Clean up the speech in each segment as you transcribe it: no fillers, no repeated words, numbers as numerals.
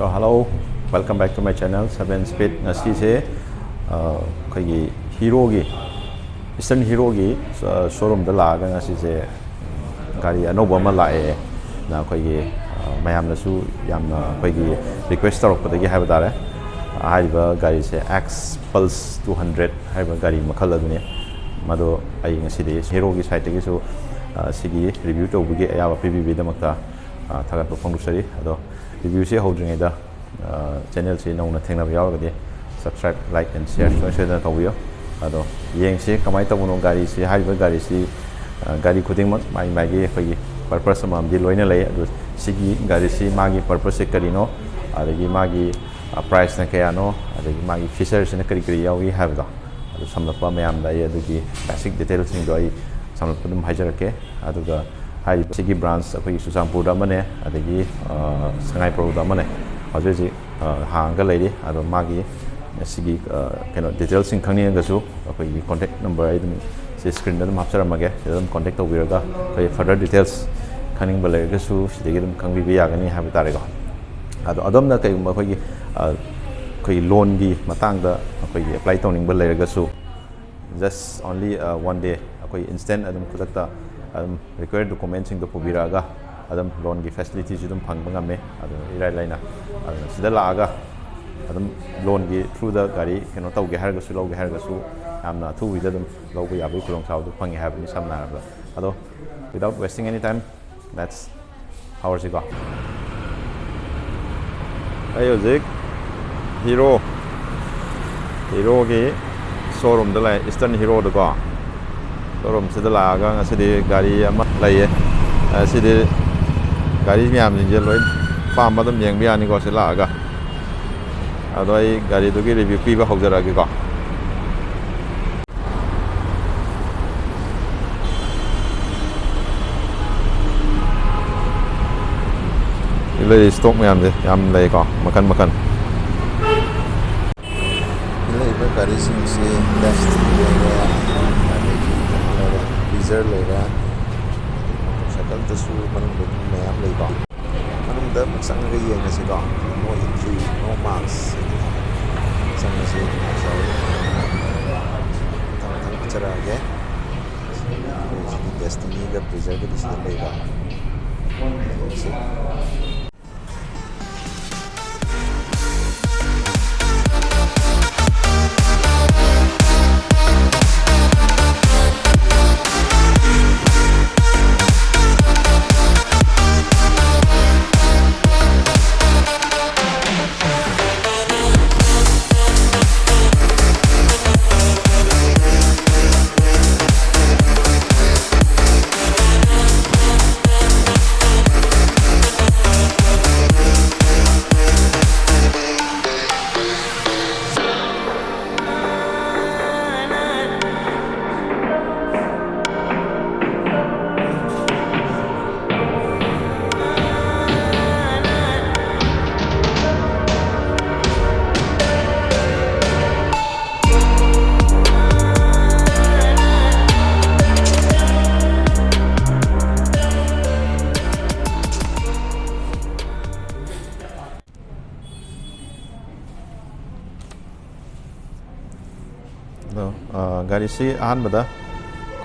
So hello, welcome back to my channel 7 Speed. Ngasi se khoi hero gi Eastern hero gi showroom da la ga ngasi se gari anoba ma lae na khoi gi mayam na su yam na khoi gi request tarok da gi ha ba dare haiba gari se Xpulse 200 haiba gari makhal adune mado ai ngasi de hero gi site gi so sigi review to bugi ayaba pbb da makta thagat phong sari ado review se holding da channel se nong na thengna yaw ga subscribe like and share so da tawio ado yeng se kamai tabuno gari se haiba gari se gari khuding mai mai gi khoi purpose am di loina lei ado sigi gari se magi purpose se karino adagi magi price na kaya no adagi magi features na kari kari yawi have da ado samlapa mayam da ye adugi basic details sing do ai samlapa dum hajarake aduga hai sigi brands akoi Susampur da mane adagi Sangai Pro da mane hauji hanga lei ado magi sigi keno details sing khangni ga su akoi contact number ai dum se screen da dum hapsara mage dum contact to biraga kai further details khaning balai ga su sidegi dum khangbi bi yagani ha ba tare ga ado adom na kai ma khoi loan gi matang da akoi apply tawning balai ga su just only one day akoi instant adum khudakta required documents in the Pobiraga, Adam loan facilities dum phang bangame, irai laina, sida laga, Adam loan through the gari, cannot tau gehargasu, low gehargasu, amna 2 with them, low we have long south, pang have in some narrow. Although without wasting any time, that's how it go. Hey, Zik, hero ge showroom the Eastern hero the go. Showroom se da la ga ngasi de gari ama lai se de gari myam jing je loi pam ba dum yeng bia ni ko se la ga adoi gari du gi review pi ba hok jara gi ko ile stock myam je yam lai ko makan ile ba gari sing se test leira sakal tasu manung do mayam leiba manung da sang ga yeng ase ga no entry no marks sang ase so tang chara ge destiny ga preserve this leiba gari si ahan bada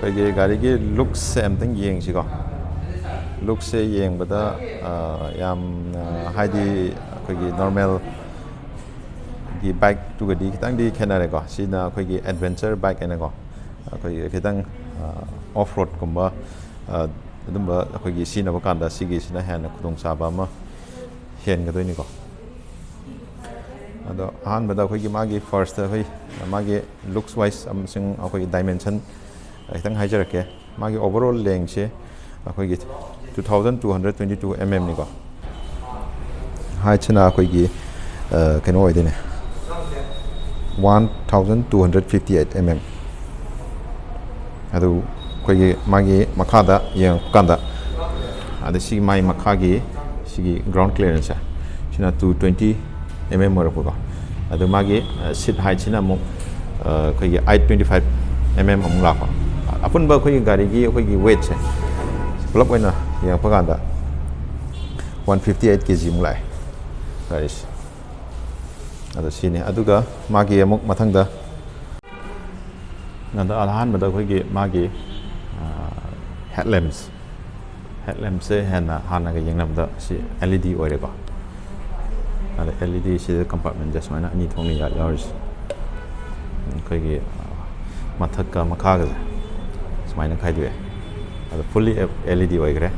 koi ge gari ge looks se amtang yeng si ko looks se yeng bada yam haidi koi ge normal gi bike tu ga di kitang di khenare ko si na koi ge adventure bike ene ko koi kitang off road kumba adum ba koi ge si na ba kan da si gi si na han khudong sa ba ma hen ga doi ni ko ado ahan bada koi ge magi first koi magi looks wise amsing akoi dimension itang hajarake magi overall length se akoi gi 2222 mm ni ko height chana akoi gi keno oi dine 1258 mm adu koi gi magi makhada yang kanda adu si mai makhagi sigi ground clearance china 220 mm mo ko adu magi seat height china mo khoi gi 825 mm amung la ko apun ba khoi gari gi khoi gi weight se pullap oina yang paganda 158 kg mulai ꯒꯥꯔꯤꯁꯤ ꯑꯗꯣ ꯁꯤꯅꯤ ꯑꯗꯨꯒ ꯃꯥꯒꯤ ꯑꯃꯨꯛ ꯃꯊꯪꯗ ꯑꯍꯥꯟꯕꯗ ꯑꯩꯈꯣꯏꯒꯤ ꯃꯥꯒꯤ ꯍꯦꯗꯂꯦꯝꯞꯁꯦ ꯍꯥꯟꯅꯒ ꯌꯦꯡꯅꯕꯗ ꯁꯤ LED ꯑꯣꯏꯔꯦꯀꯣ ꯑꯗ LED ꯁꯤꯗ ꯀꯝꯄꯥꯔꯠꯃꯦꯟꯁꯦ ꯁꯨꯃꯥꯏꯅ ꯑꯅꯤ ꯊꯣꯛꯅ ꯌꯥꯎꯔꯤꯁꯦ ꯑꯩꯈꯣꯏꯒꯤ ꯃꯊꯛꯀ ꯃꯈꯥꯒꯁꯦ ꯁꯨꯃꯥꯏꯅ ꯈꯥꯏꯗꯣꯛꯑꯦ ꯑꯗꯣ ꯐꯨꯜꯂꯤ LED ꯑꯣꯏꯈ꯭ꯔꯦ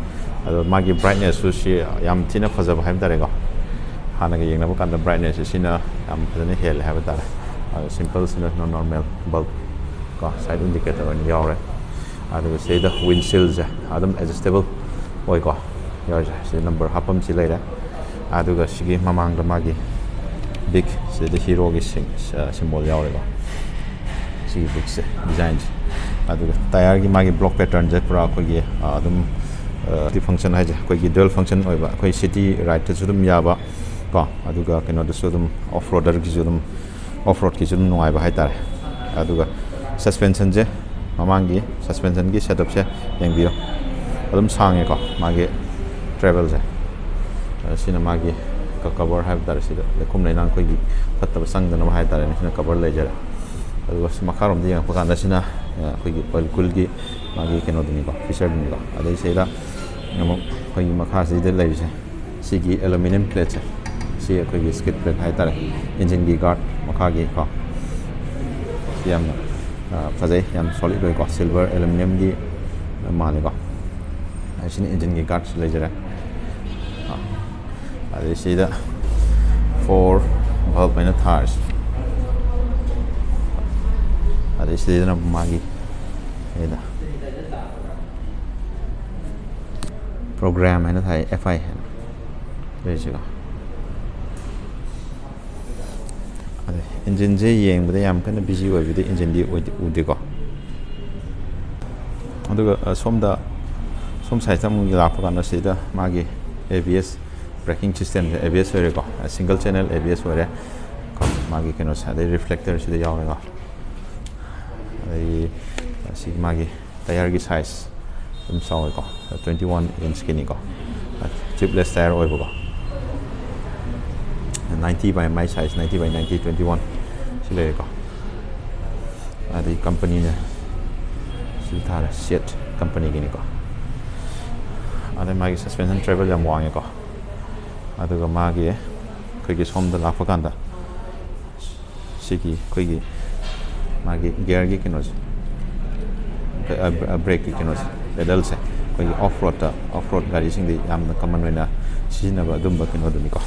ꯑꯗꯣ ꯃꯥꯒꯤ ꯕ꯭ꯔꯥꯏꯠꯅꯦꯁꯁꯨ ꯁꯤ ꯌꯥꯝ ꯊꯤꯅ ꯐꯖꯕ ꯍꯥꯏꯕ ꯇꯥꯔꯦꯀꯣ ꯍꯥꯟꯅꯒ ꯌꯦꯡꯅꯕ ꯀꯥꯟꯗ ꯕ꯭ꯔꯥꯏꯠꯅꯦꯁꯁꯦ ꯁꯤꯅ ꯌꯥꯝ ꯐꯖꯅ ꯍꯦꯜꯂꯦ ꯍꯥꯏꯕ ꯇꯥꯔꯦ ꯑꯗꯣ ꯁꯤꯝꯄꯜꯁꯤꯅ ꯅꯣꯔꯃꯦꯜ ꯕꯜꯕ ꯀꯣ ꯁꯥꯏꯠ ꯏꯟꯗꯤꯀꯦꯇꯔ ꯑꯣꯏꯅ ꯌꯥꯎꯔꯦ ꯑꯗꯨꯒ ꯁꯤꯗ ꯋꯤꯟꯁꯤꯜꯁꯦ ꯑꯗꯨꯝ ꯑꯦꯗꯖꯁꯇꯦꯕꯜ ꯑꯣꯏꯀꯣ ꯌꯥꯎꯔꯤꯁꯦ ꯁꯤ ꯅꯝꯕꯔ ꯍꯥꯞꯐꯝꯁꯤ ꯂꯩꯔꯦ ꯑꯗꯨꯒ ꯁꯤꯒꯤ ꯃꯃꯥꯡꯗ ꯃꯥꯒꯤ ꯕꯤꯛ ꯁꯤꯗ ꯍꯤꯔꯣꯒꯤ ꯁꯤꯝꯕꯣꯜ ꯌꯥꯎꯔꯦꯀꯣ ꯁꯤꯒꯤ ꯕꯤꯛꯁꯦ ꯗꯤꯖꯥꯏꯟꯁꯦ ꯑꯗꯨꯒ ꯇꯥꯌꯔꯒꯤ ꯃꯥꯒꯤ ꯕ꯭ꯂꯣꯛ ꯄꯦꯇꯔꯟꯁꯦ ꯄꯨꯔꯥ ꯑꯩꯈꯣꯏꯒꯤ ꯑꯗꯨꯝ ꯐꯪꯁꯟ ꯍꯥꯏꯁꯦ ꯑꯩꯈꯣꯏꯒꯤ ꯗꯨꯋꯦꯜ ꯐꯪꯁꯟ ꯑꯣꯏꯕ ꯑꯩꯈꯣꯏ ꯁꯤꯇꯤ ꯔꯥꯏꯗꯇꯁꯨ ꯑꯗꯨꯝ ꯌꯥꯕ ꯀꯣ ꯑꯗꯨꯒ ꯀꯩꯅꯣꯗꯁꯨ ꯑꯗꯨꯝ ꯑꯣꯐ ꯔꯣꯗꯔꯒꯤꯁꯨ ꯑꯗꯨꯝ ꯑꯣꯐ ꯔꯣꯗꯀꯤꯁꯨ ꯑꯗꯨꯝ ꯅꯨꯡꯉꯥꯏꯕ ꯍꯥꯏꯇꯥꯔꯦ ꯑꯗꯨꯒ ꯁꯁꯄꯦꯟꯁꯟꯁꯦ ꯃꯃꯥꯡꯒꯤ ꯁꯁꯄꯦꯟꯁꯟꯒꯤ ꯁꯦꯇꯞꯁꯦ ꯌꯦꯡꯕꯤꯌꯨ ꯑꯗꯨꯝ ꯁꯥꯡꯉꯦꯀꯣ ꯃꯥꯒꯤ ꯇ꯭ꯔꯦꯕꯦꯜꯁꯦ ꯁꯤꯅ ꯃꯥꯒꯤ ꯀꯕꯔ ꯍꯥꯏꯕ ꯇꯥꯔꯦ ꯁꯤꯗ ꯂꯩꯈꯣꯝ ꯂꯩꯅꯥꯡ ꯑꯩꯈꯣꯏꯒꯤ ꯐꯠꯇꯕ ꯆꯪꯗꯅꯕ ꯍꯥꯏ ꯇꯥꯔꯦꯅꯦ ꯁꯤꯅ ꯀꯕꯔ ꯂꯩꯖꯔꯦ ꯑꯗꯨꯒ ꯃꯈꯥꯔꯣꯝꯗ ꯌꯦꯡꯉꯛꯄ ꯀꯥꯟꯗ ꯁꯤꯅ ꯑꯩꯈꯣꯏꯒꯤ ꯑꯣꯏꯜ ꯀꯨꯜꯒꯤ ꯃꯥꯒꯤ ꯀꯩꯅꯣꯗꯨꯅꯤꯀꯣ ꯐꯤꯆꯔꯗꯨꯅꯤꯀꯣ ꯑꯗꯩ ꯁꯤꯗ ꯑꯃꯨꯛ ꯑꯩꯈꯣꯏꯒꯤ ꯃꯈꯥꯁꯤꯗ ꯂꯩꯔꯤꯁꯦ ꯁꯤꯒꯤ ꯑꯦꯂꯨꯃꯤꯅꯤꯌꯝ ꯄ꯭ꯂꯦꯠꯁꯦ ꯁꯤ ꯑꯩꯈꯣꯏꯒꯤ ꯁ꯭ꯀꯤꯠ ꯄ꯭ꯂꯦꯠ ꯍꯥꯏꯇꯥꯔꯦ ꯏꯟꯖꯤꯟꯒꯤ ꯒꯥꯔꯗ ꯃꯈꯥꯒꯤ ꯀꯣ ꯁꯤ ꯌꯥꯝꯅ ꯐꯖꯩ ꯌꯥꯝ ꯁꯣꯂꯤꯠ ꯑꯣꯏꯀꯣ ꯁꯤꯜꯚꯔ ꯑꯦꯂꯨꯃꯤꯅꯤꯌꯝꯒꯤ ꯃꯥꯜꯂꯦꯀꯣ ꯁꯤꯅ ꯏꯟꯖꯤꯟꯒꯤ ꯒꯥꯔꯗꯁꯨ ꯂꯩꯖꯔꯦ ꯑꯗꯩ ꯁꯤꯗ 4 ꯕꯜꯕ ꯑꯣꯏꯅ ꯊꯥꯔꯤꯁꯤ ꯑꯗꯩ ꯁꯤꯗꯅ ꯃꯥꯒꯤ ꯄ꯭ꯔꯣꯒ꯭ꯔꯥꯝ ꯍꯥꯏꯅ ꯊꯥꯏ FI ꯍꯥꯏꯅ ꯂꯩꯔꯤꯁꯤꯀꯣ ꯑꯗꯩ ꯏꯟꯖꯤꯟꯁꯦ ꯌꯦꯡꯕꯗ ꯌꯥꯝ ꯀꯟꯅ ꯕꯤꯖꯤ ꯑꯣꯏꯕꯗꯤ ꯏꯟꯖꯤꯟꯗꯤ ꯎꯗꯦꯀꯣ ꯑꯗꯨꯒ ꯁꯣꯝ ꯁꯥꯏꯗꯇ ꯑꯃꯨꯛ ꯂꯥꯛꯄ ꯀꯥꯟꯗ ꯁꯤꯗ ꯃꯥꯒꯤ ABS ꯕ꯭ꯔꯦꯀꯤꯡ ꯁꯤꯁꯇꯦꯝꯁꯦ ABS ꯑꯣꯏꯔꯦꯀꯣ ꯁꯤꯡꯒꯜ ꯆꯦꯅꯦꯜ ABS ꯑꯣꯏꯔꯦ ꯃꯥꯒꯤ ꯀꯩꯅꯣꯁꯦ ꯑꯗꯩ ꯔꯤꯐ꯭ꯂꯦꯛꯇꯔ ꯁꯤꯗ ꯌꯥꯎꯔꯦꯀꯣ ꯑꯗꯩ ꯁꯤꯒꯤ ꯃꯥꯒꯤ ꯇꯥꯌꯔꯒꯤ ꯁꯥꯏꯖ ꯑꯗꯨꯝ ꯆꯥꯎꯋꯦꯀꯣ 21 ꯏꯟꯆꯀꯤꯅꯤꯀꯣ ꯇ꯭ꯌꯨꯕꯂꯦꯁ ꯇꯥꯌꯔ ꯑꯣꯏꯕꯀꯣ 90 by my size 90 by 90 21 ꯁꯤ ꯂꯩꯔꯦꯀꯣ ꯑꯗꯩ ꯀꯝꯄꯅꯤꯅ ꯁꯤ ꯊꯥꯔꯦ ꯁꯦꯠ ꯀꯝꯄꯅꯤꯒꯤꯅꯤꯀꯣ ꯑꯗꯩ ꯃꯥꯒꯤ ꯁꯁꯄꯦꯟꯁꯟ ꯇ꯭ꯔꯦꯕꯦꯜ ꯌꯥꯝ ꯋꯥꯡꯉꯦꯀꯣ ꯑꯗꯨꯒ ꯃꯥꯒꯤ ꯑꯩꯈꯣꯏꯒꯤ ꯁꯣꯝꯗ ꯂꯥꯛꯄ ꯀꯥꯟꯗ ꯁꯤꯒꯤ ꯑꯩꯈꯣꯏꯒꯤ ꯃꯥꯒꯤ ꯒꯤꯌꯔꯒꯤ ꯀꯩꯅꯣꯁꯦ ꯕ꯭ꯔꯦꯛꯀꯤ ꯀꯩꯅꯣꯁꯦ ꯄꯦꯗꯜꯁꯦ ꯑꯩꯈꯣꯏꯒꯤ ꯑꯣꯐ ꯔꯣꯗ ꯒꯥꯔꯤꯁꯤꯡꯗꯤ ꯌꯥꯝꯅ ꯀꯃꯟ ꯑꯣꯏꯅ ꯁꯤꯖꯤꯟꯅꯕ ꯑꯗꯨꯝꯕ ꯀꯩꯅꯣꯗꯨꯅꯤꯀꯣ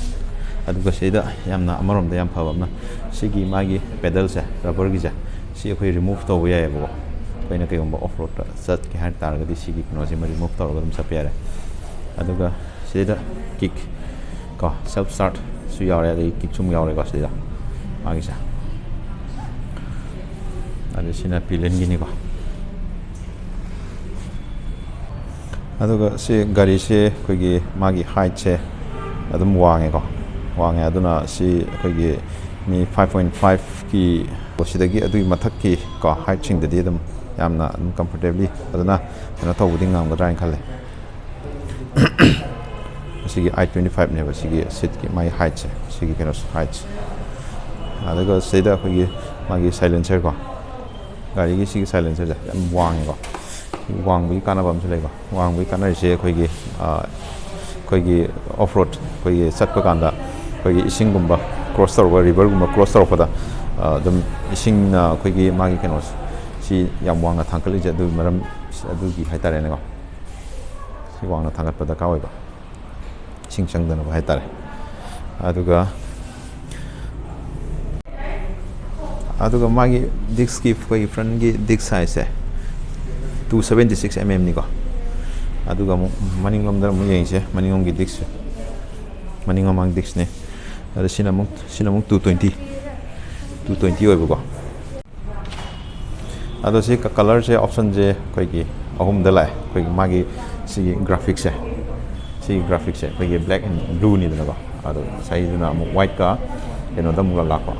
ꯑꯗꯨꯒ ꯁꯤꯗ ꯌꯥꯝꯅ ꯑꯃꯔꯣꯝꯗ ꯌꯥꯝ ꯐꯕ ꯑꯃꯅ ꯁꯤꯒꯤ ꯃꯥꯒꯤ ꯄꯦꯗꯜꯁꯦ ꯔꯕꯔꯒꯤꯁꯦ ꯁꯤ ꯑꯩꯈꯣই ꯔꯤꯃꯨꯚ ꯇꯧꯕ ꯌꯥꯏꯑꯕꯀꯣ ꯑꯩꯈꯣꯏꯅ ꯀꯩꯒꯨꯝꯕ ꯑꯣꯐ ꯔꯣꯗꯇ ꯆꯠꯀꯦ ꯍꯥꯏ ꯇꯥꯔꯒꯗꯤ ꯁꯤꯒꯤ ꯀꯩꯅꯣꯁꯤꯃ ꯔꯤꯃꯨꯚ ꯇꯧꯔꯒ ꯑꯗꯨꯝ ꯆꯠꯄ ꯌꯥꯔꯦ ꯑꯗꯨꯒ ꯁꯤꯗ ꯀꯤꯛ ꯀꯣ ꯁꯦꯜꯐ ꯁ꯭ꯇꯥꯔꯠꯁꯨ ꯌꯥꯎꯔꯦ ꯑꯗꯒꯤ ꯀꯤꯛꯁꯨ ꯌꯥꯎꯔꯦꯀꯣ ꯁꯤꯗ ꯃꯥꯒꯤꯁꯦ ꯑꯗꯩ ꯁꯤꯅ ꯄꯤꯂꯤꯌꯟꯒꯤꯅꯤꯀꯣ ꯑꯗꯨꯒ ꯁꯤ ꯒꯥꯔꯤꯁꯦ ꯑꯩꯈꯣꯏꯒꯤ ꯃꯥꯒꯤ ꯍꯥꯏꯠꯁꯦ ꯑꯗꯨꯝ ꯋꯥꯡꯉꯦ ꯑꯗꯨꯅ ꯁꯤ ꯑꯩꯈꯣꯏꯒꯤ ꯃꯤ 5.5ꯀꯤ ꯁꯤꯗꯒꯤ ꯑꯗꯨꯒꯤ ꯃꯊꯛꯀꯤ ꯀꯣ ꯍꯥꯏꯠꯁꯤꯡꯗꯗꯤ ꯑꯗꯨꯝ ꯌꯥꯝꯅ ꯑꯗꯨꯝ ꯀꯝꯐꯣꯔꯇꯦꯕꯂꯤ ꯑꯗꯨꯅ ꯀꯩꯅꯣ ꯇꯧꯕꯗꯤ ꯉꯝꯒꯗ꯭ꯔꯥ ꯍꯥꯏꯅ ꯈꯜꯂꯦ ꯁꯤꯒꯤ 825ꯅꯦꯕ ꯁꯤꯒꯤ ꯁꯤꯠꯀꯤ ꯃꯥꯒꯤ ꯍꯥꯏꯠꯁꯦ ꯁꯤꯒꯤ ꯀꯩꯅꯣꯁꯦ ꯍꯥꯏꯠꯁꯦ ꯑꯗꯨꯒ ꯁꯤꯗ ꯑꯩꯈꯣꯏꯒꯤ ꯃꯥꯒꯤ ꯁꯥꯏꯂꯦꯟꯁꯔ ꯒꯥꯔꯤꯒꯤ ꯁꯤꯒꯤ ꯁꯥꯏꯂꯦꯟꯁꯔꯁꯦ ꯌꯥꯝ ꯋꯥꯡꯉꯦꯀꯣ ꯋꯥꯡꯕꯒꯤ ꯀꯥꯟꯅꯕ ꯑꯃꯁꯨ ꯂꯩꯀꯣ ꯋꯥꯡꯕꯒꯤ ꯀꯥꯟꯅꯔꯤꯁꯦ ꯑꯩꯈꯣꯏꯒꯤ ꯑꯣꯐ ꯔꯣꯗ ꯑꯩꯈꯣꯏꯒꯤ ꯆꯠꯄ ꯀꯥꯟꯗ ꯑꯩꯈꯣꯏꯒꯤ ꯏꯁꯤꯡꯒꯨꯝꯕ ꯀ꯭ꯔꯣꯁ ꯇꯧꯔꯛꯄ ꯔꯤꯚꯔꯒꯨꯝꯕ ꯀ꯭ꯔꯣꯁ ꯇꯧꯔꯛꯄꯗ ꯑꯗꯨꯝ ꯏꯁꯤꯡꯅ ꯑꯩꯈꯣꯏꯒꯤ ꯃꯥꯒꯤ ꯀꯩꯅꯣꯁꯦ ꯁꯤ ꯌꯥꯝ ꯋꯥꯡꯅ ꯊꯥꯡꯒꯠꯂꯤꯁꯦ ꯑꯗꯨꯒꯤ ꯃꯔꯝ ꯑꯗꯨꯒꯤ ꯍꯥꯏꯇꯥꯔꯦꯅꯦꯀꯣ ꯁꯤ ꯋꯥꯡꯅ ꯊꯥꯡꯒꯠꯄ ꯗꯔꯀꯥꯔ ꯑꯣꯏꯕ ꯏꯁꯤꯡ ꯆꯪꯗꯅꯕ ꯍꯥꯏꯇꯥꯔꯦ ꯑꯗꯨꯒ ꯃꯥꯒꯤ ꯗꯤꯛꯁꯀꯤ ꯑꯩꯈꯣꯏꯒꯤ ꯐ꯭ꯔꯟꯒꯤ ꯗꯤꯛꯁ ꯁꯥꯏꯖꯁꯦ 276 mmꯅꯤꯀꯣ ꯑꯗꯨꯒ ꯑꯃꯨꯛ ꯃꯅꯤꯡꯂꯣꯝꯗ ꯑꯃꯨꯛ ꯌꯦꯡꯉꯤꯁꯦ ꯃꯅꯤꯡꯂꯣꯝꯒꯤ ꯗꯤꯛꯁꯁꯦ ꯃꯅꯤꯡ ꯃꯃꯥꯡ ꯗꯤꯛꯁꯅꯦ ꯑꯗ ꯁꯤꯅ ꯑꯃꯨꯛ 220 ꯑꯣꯏꯕꯀꯣ ꯑꯗꯣ ꯁꯤ ꯀꯂꯔꯁꯦ ꯑꯣꯞꯁꯟꯁꯦ ꯑꯩꯈꯣꯏꯒꯤ ꯑꯍꯨꯝꯗ ꯂꯥꯛꯑꯦ ꯑꯩꯈꯣꯏꯒꯤ ꯃꯥꯒꯤ ꯁꯤꯒꯤ ꯒ꯭ꯔꯥꯐꯤꯛꯁꯦ ꯑꯩꯈꯣꯏꯒꯤ ꯕ꯭ꯂꯦꯛ ꯑꯦꯟ ꯕ꯭ꯂꯨꯅꯤꯗꯅꯀꯣ ꯑꯗꯣ ꯉꯁꯥꯏꯗꯨꯅ ꯑꯃꯨꯛ ꯋꯥꯏꯠꯀ ꯀꯩꯅꯣꯗ ꯑꯃꯨꯛ ꯂꯥꯛꯄ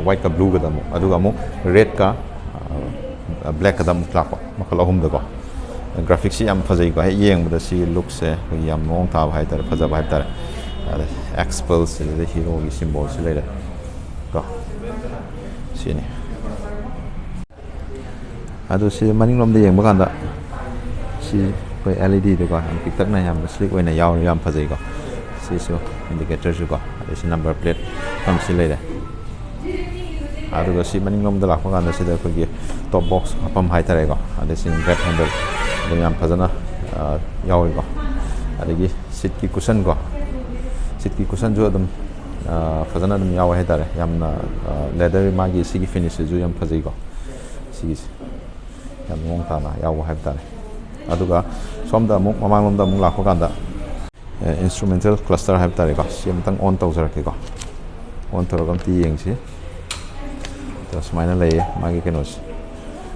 ꯋꯥꯏꯠꯀ ꯕ꯭ꯂꯨꯒꯗ ꯑꯗꯨꯒ ꯑꯃꯨꯛ ꯔꯦꯗꯀ ꯕ꯭ꯂꯦꯛꯀꯗ ꯑꯃꯨꯛ ꯂꯥꯛꯄ ꯃꯈꯜ ꯑꯍꯨꯝꯗꯀꯣ ꯒ꯭ꯔꯥꯐꯤꯛꯁꯤ ꯌꯥꯝ ꯐꯖꯩꯀꯣ ꯍꯦꯛ ꯌꯦꯡꯕꯗ ꯁꯤ ꯂꯨꯛꯁꯦ ꯑꯩꯈꯣꯏꯒꯤ ꯌꯥꯝ ꯃꯑꯣꯡ ꯇꯥꯕ ꯍꯥꯏꯇꯥꯔꯦ ꯐꯖꯕ ꯍꯥꯏꯇꯥꯔꯦ Xpulse the hero gi symbol si leire ko sini adu si maning lom de yeng ba kan da si koi LED de ko am pik tak na yam sleek oina yaw yam phajai ko si so indicator su ko adu si number plate kam si leire adu ga si maning lom da lak ba kan da si da ko gi top box apam hai tare ko adu si grab handle de yam phajana yaw ko adu gi seat ki cushion ko seat ki cushion jo adum fazana adum yaw hai tare yamna leather ma gi sigi finish ju yam phajai ko sigi yam mong ta na yaw hai tare aduga somda muk mamang lomda muk lakho kanda instrumental cluster hai tare ko sim tang on tawjar ke ko on torogam ti yeng si to smaina lei ma gi kenos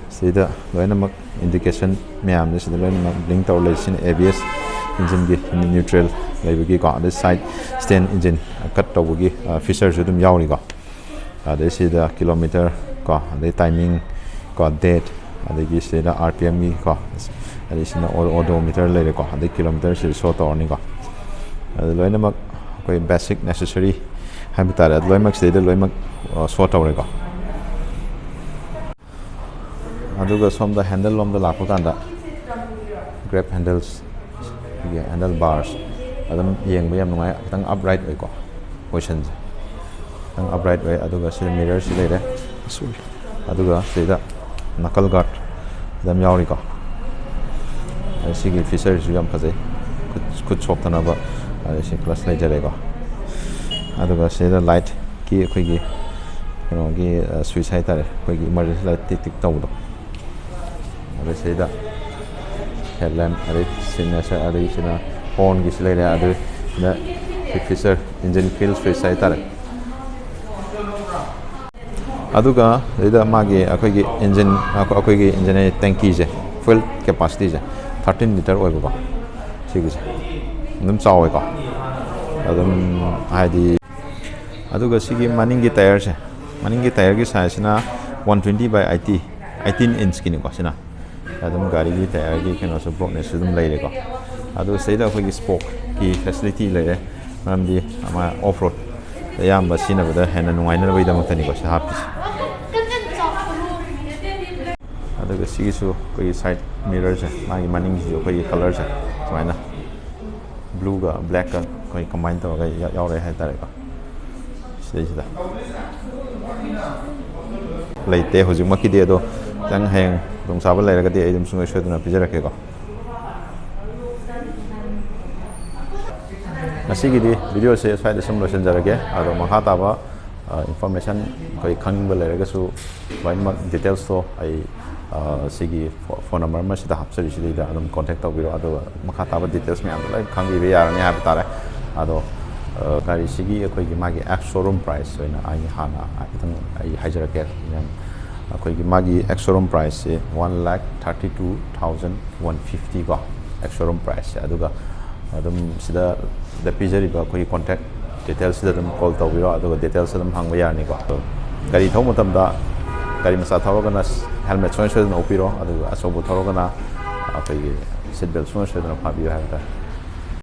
sida loina mak indication myam ne sida loina mak blink taw lei sin ABS engine gi neutral leibagi ko this side stand engine cut tawgi feature ju dum yawri ko this is the kilometer ko the timing ko date adagi sida RPM gi ko additional odometer leire ko the kilometer se show tawni ko loina mak koi basic necessary habitare loina mak sida loina mak show tawre ko aduga som the handle lom da lakho kanda grab handles handle bars adam yeng ba yam nungai tang upright oi ko position tang upright oi aduga si mirror si leire sul aduga sida knuckle guard adam yawri ko sigi feature ju yam phajai khut chok tana ba si class lai jare ko aduga sida light ki khoi gi no gi switch hai tare khoi gi emergency light tik tik taw do ade sida headlamp ade signature ade sina horn gi silai ra ade na feature engine kill switch sai tare aduga ida magi akoi gi engine akoi gi engine tanki je fuel capacity je 13 liter oil ko sigi je num chawi ko adum haidi aduga sigi maning gi tire je maning gi tire gi size na 120 by 80 18 inch kini ko sina adum gari gi tire gi keno so broadness dum leire ko adu seida khoi gi spoke ki facility leire namdi ama off road yam ba sina bada hena nungai na bai da mutani ko sa happy adu ga sigi su koi side mirror je magi maning ji koi color je sumaina blue ga black ga koi combine to ga yaw re hai tare ko sida leite hojik makki de do tang heng dong sabal leire ga de idum sungai shoduna pijara ke ko Nasi gidi video se sai desam lotion jarage aro maha taba information koi khang bel rega su line ma details to ai sigi phone number ma sida hapsari sida da adum contact taw biro ado maha taba details me ando like khang bi yar ne ha tare ado gari sigi koi gi magi ex showroom price soina ai hana itang ai hajarake yang koi gi magi ex showroom price 1,32,150 go ex showroom price aduga adum sida the pijari ba koi contact details sida dum call taw biro aduga details dum hangba yarni ko gari thau matam da gari masa thaw gana helmet soin soin opiro aduga asobu thaw gana koi seat belt soin soin phabi ha ta